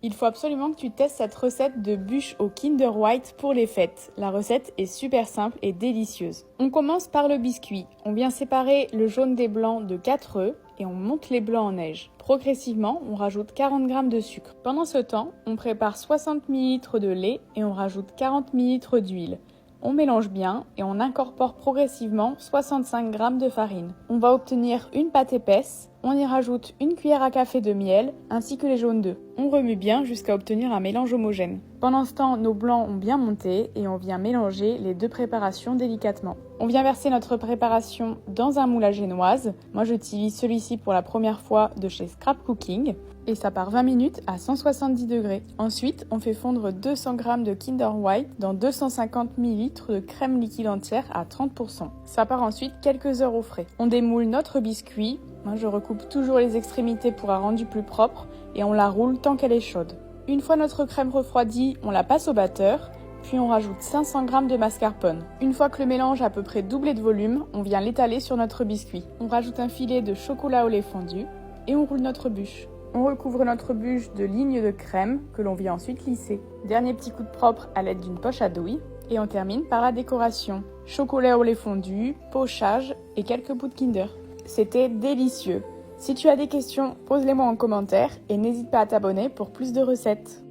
Il faut absolument que tu testes cette recette de bûche au Kinder White pour les fêtes. La recette est super simple et délicieuse. On commence par le biscuit. On vient séparer le jaune des blancs de 4 œufs et on monte les blancs en neige. Progressivement, on rajoute 40 g de sucre. Pendant ce temps, on prépare 60 ml de lait et on rajoute 40 ml d'huile. On mélange bien et on incorpore progressivement 65 g de farine. On va obtenir une pâte épaisse. On y rajoute une cuillère à café de miel ainsi que les jaunes d'œufs. On remue bien jusqu'à obtenir un mélange homogène. Pendant ce temps, nos blancs ont bien monté et on vient mélanger les deux préparations délicatement. On vient verser notre préparation dans un moule à génoise. Moi, j'utilise celui-ci pour la première fois de chez Scrap Cooking et ça part 20 minutes à 170 degrés. Ensuite, on fait fondre 200 g de Kinder White dans 250 ml de crème liquide entière à 30%. Ça part ensuite quelques heures au frais. On démoule notre biscuit. Moi, je recoupe toujours les extrémités pour un rendu plus propre et on la roule tant qu'elle est chaude. Une fois notre crème refroidie, on la passe au batteur, puis on rajoute 500 g de mascarpone. Une fois que le mélange a à peu près doublé de volume, on vient l'étaler sur notre biscuit. On rajoute un filet de chocolat au lait fondu et on roule notre bûche. On recouvre notre bûche de lignes de crème que l'on vient ensuite lisser. Dernier petit coup de propre à l'aide d'une poche à douille. Et on termine par la décoration. Chocolat au lait fondu, pochage et quelques bouts de Kinder. C'était délicieux. Si tu as des questions, pose-les-moi en commentaire et n'hésite pas à t'abonner pour plus de recettes.